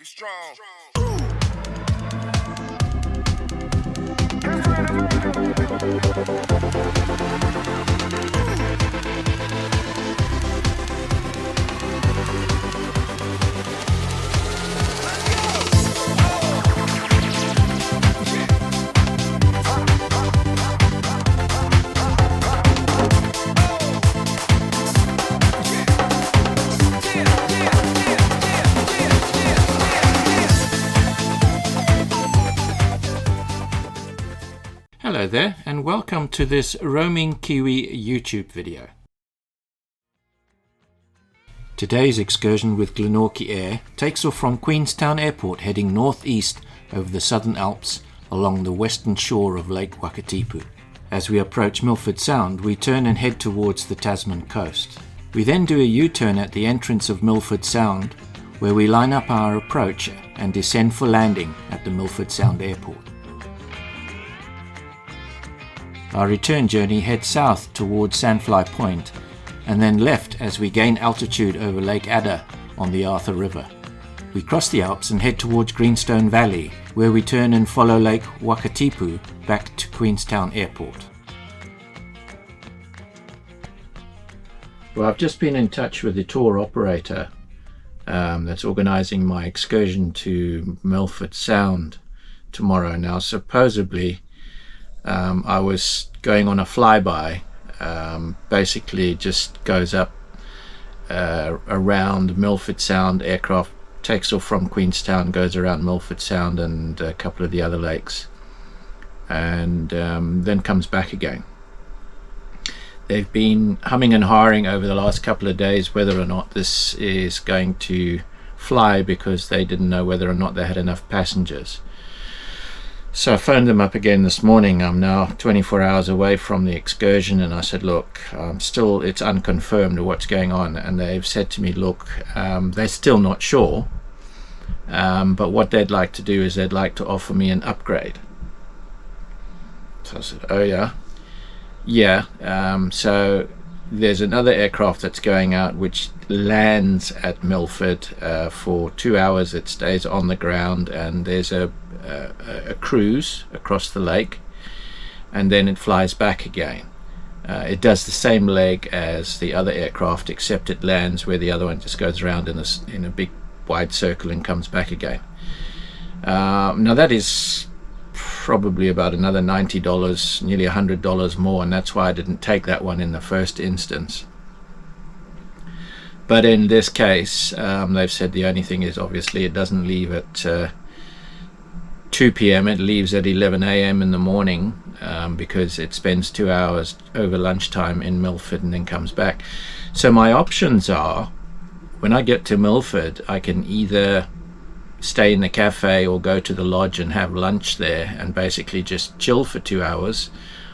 Get strong. Hello there, and welcome to this Roaming Kiwi YouTube video. Today's excursion with Glenorchy Air takes off from Queenstown Airport, heading northeast over the Southern Alps along the western shore of Lake Wakatipu. As we approach Milford Sound, we turn and head towards the Tasman coast. We then do a U-turn at the entrance of Milford Sound, where we line up our approach and descend for landing at the Milford Sound Airport. Our return journey heads south towards Sandfly Point and then left as we gain altitude over Lake Adda on the Arthur River. We cross the Alps and head towards Greenstone Valley, where we turn and follow Lake Wakatipu back to Queenstown Airport. Well, I've just been in touch with the tour operator that's organising my excursion to Milford Sound tomorrow. Now, supposedly I was going on a flyby, basically just goes up around Milford Sound. Aircraft takes off from Queenstown, goes around Milford Sound and a couple of the other lakes, and then comes back again. They've been humming and hawing over the last couple of days whether or not this is going to fly, because they didn't know whether or not they had enough passengers. So I phoned them up again this morning. I'm now 24 hours away from the excursion, and I said, look, it's unconfirmed what's going on. And they've said to me, look, they're still not sure, but what they'd like to do is they'd like to offer me an upgrade. So I said, oh yeah. So there's another aircraft that's going out which lands at Milford for 2 hours. It stays on the ground, and there's a cruise across the lake, and then it flies back again. It does the same leg as the other aircraft, except it lands where the other one just goes around in a big wide circle and comes back again. Now that is probably about another $90, nearly $100 more, and that's why I didn't take that one in the first instance. But in this case, they've said the only thing is, obviously, it doesn't leave at 2 p.m. It leaves at 11 a.m. in the morning, because it spends 2 hours over lunchtime in Milford and then comes back. So my options are, when I get to Milford, I can either stay in the cafe or go to the lodge and have lunch there and basically just chill for 2 hours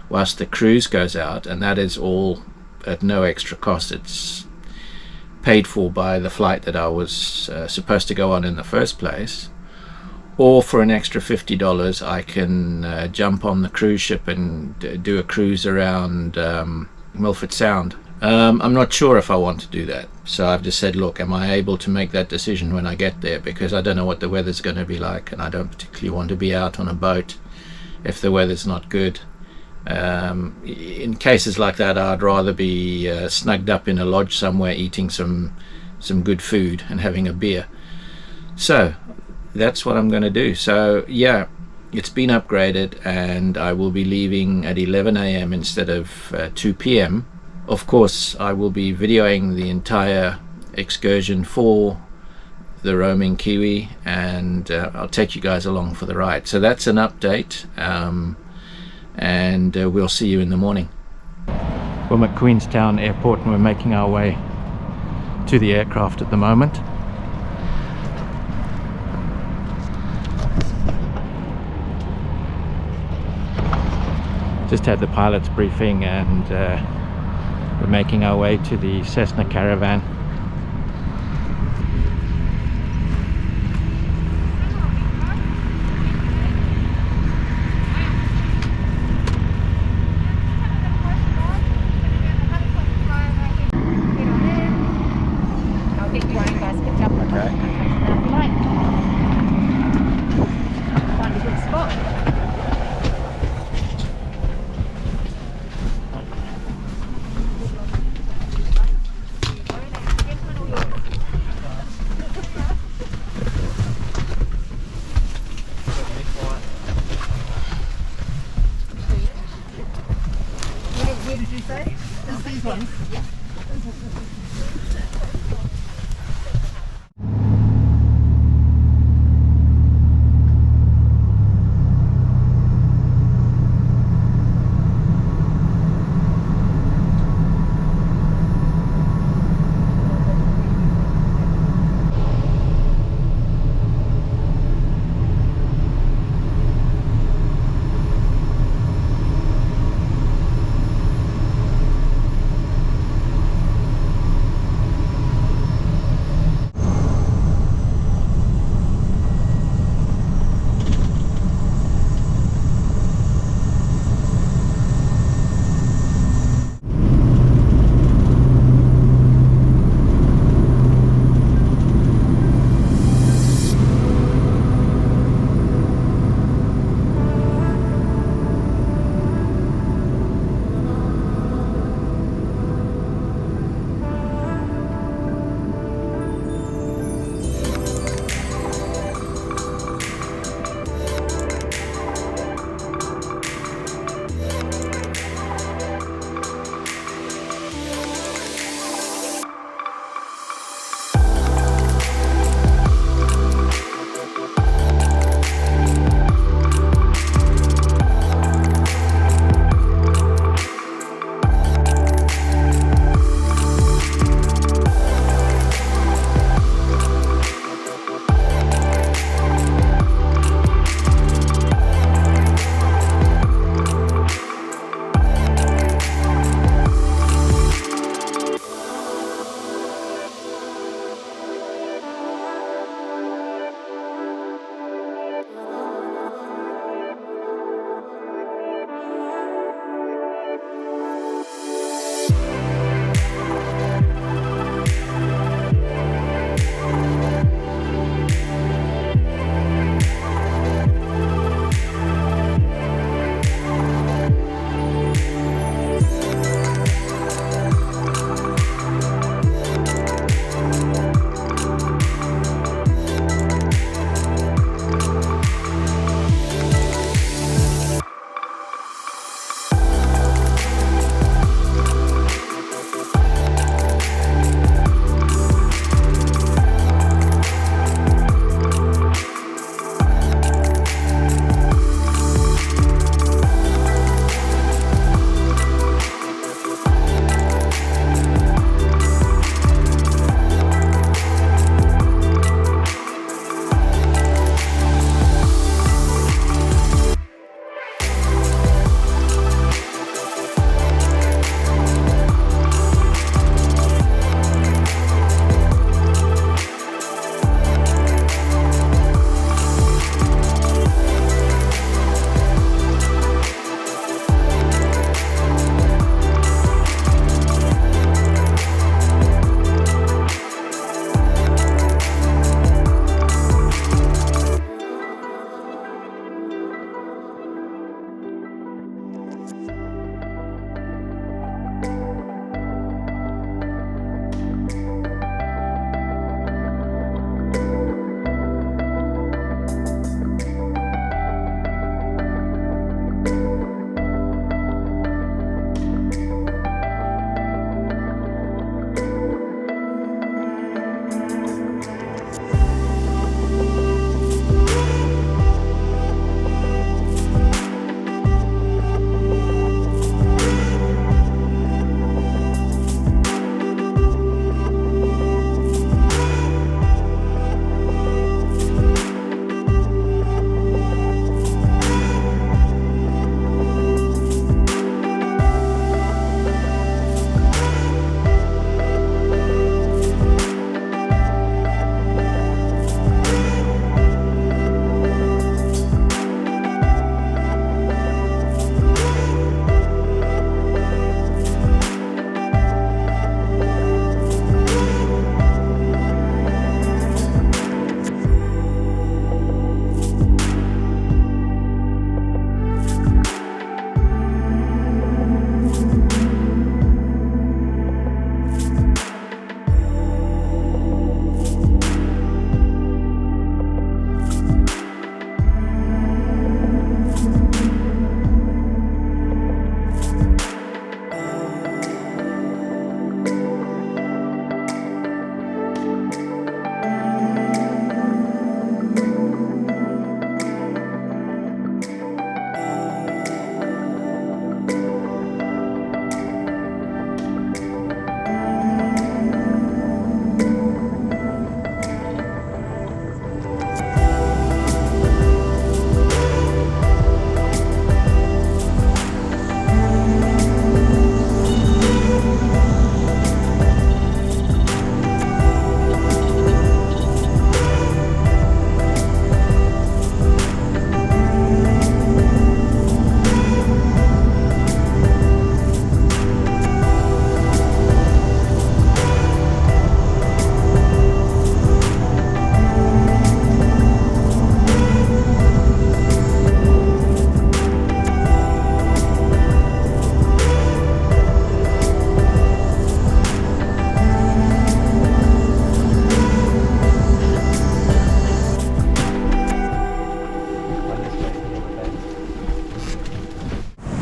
whilst the cruise goes out, and that is all at no extra cost. It's paid for by the flight that I was supposed to go on in the first place. Or for an extra $50, I can jump on the cruise ship and do a cruise around Milford Sound. I'm not sure if I want to do that, so I've just said, look, am I able to make that decision when I get there, because I don't know what the weather's going to be like, and I don't particularly want to be out on a boat if the weather's not good. In cases like that, I'd rather be snugged up in a lodge somewhere, eating some good food and having a beer. So that's what I'm going to do. So yeah, it's been upgraded, and I will be leaving at 11 a.m. instead of 2 p.m. Of course, I will be videoing the entire excursion for the Roaming Kiwi, and I'll take you guys along for the ride. So that's an update, and we'll see you in the morning. We're at Queenstown Airport, and we're making our way to the aircraft at the moment. Just had the pilot's briefing, and we're making our way to the Cessna Caravan. I'll get your own guys picked up. Okay.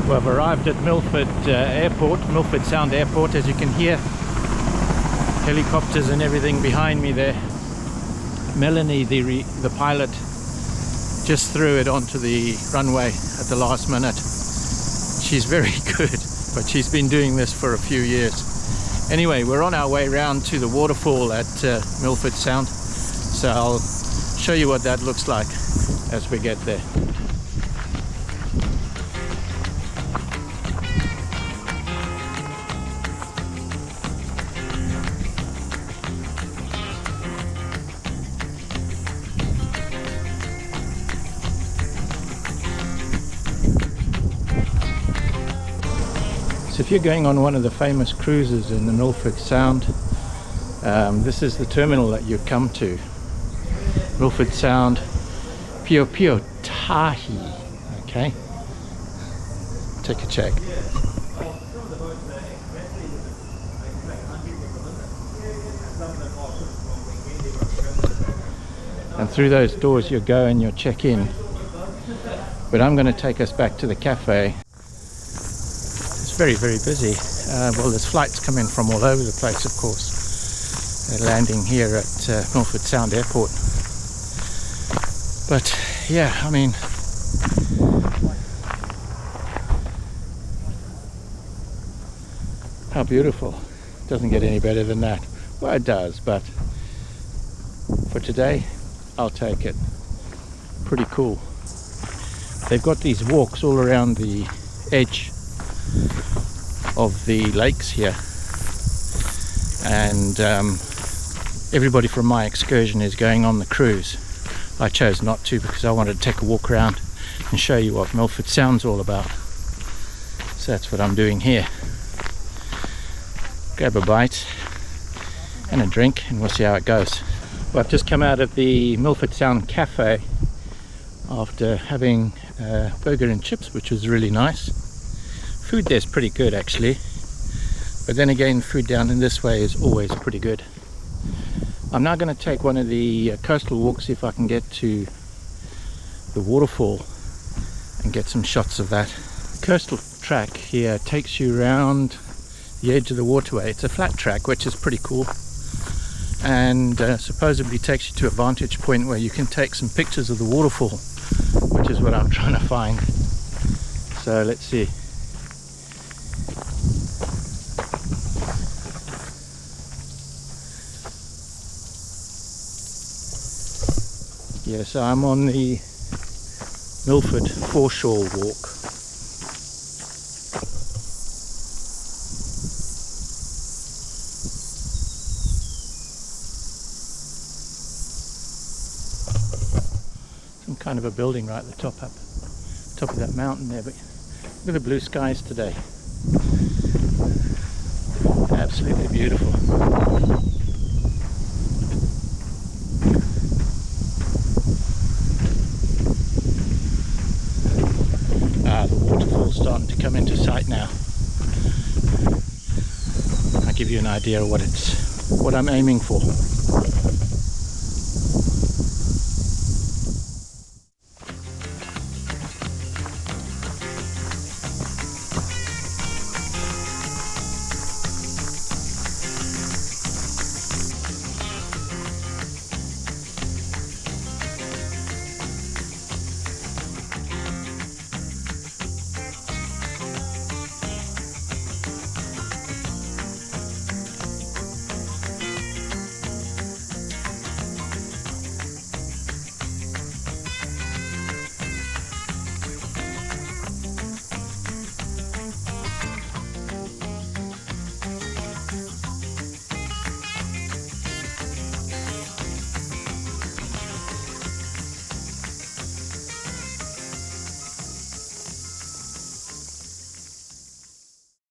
Well, I've arrived at Milford Airport, Milford Sound Airport. As you can hear, helicopters and everything behind me there. Melanie, the pilot, just threw it onto the runway at the last minute. She's very good, but she's been doing this for a few years. Anyway, we're on our way round to the waterfall at Milford Sound, so I'll show you what that looks like as we get there. So if you're going on one of the famous cruises in the Milford Sound, this is the terminal that you come to. Milford Sound, Pio Pio Tahi. Okay, take a check. And through those doors you go and you check in. But I'm going to take us back to the cafe. Very, very busy. Well, there's flights coming from all over the place, of course. They're landing here at Milford Sound Airport. But yeah, I mean, how beautiful. Doesn't get any better than that. Well, it does, but for today, I'll take it. Pretty cool. They've got these walks all around the edge of the lakes here, and everybody from my excursion is going on the cruise. I chose not to because I wanted to take a walk around and show you what Milford Sound's all about. So that's what I'm doing here. Grab a bite and a drink and we'll see how it goes. Well, I've just come out of the Milford Sound Cafe after having burger and chips, which was really nice. Food there's pretty good actually, but then again, food down in this way is always pretty good. I'm now going to take one of the coastal walks if I can get to the waterfall and get some shots of that. Coastal track here takes you around the edge of the waterway. It's a flat track, which is pretty cool, and supposedly takes you to a vantage point where you can take some pictures of the waterfall, which is what I'm trying to find. So let's see. Yeah, so I'm on the Milford foreshore walk. Some kind of a building right at the top of that mountain there, but look at the blue skies today. Absolutely beautiful. Starting to come into sight now. I'll give you an idea of what I'm aiming for.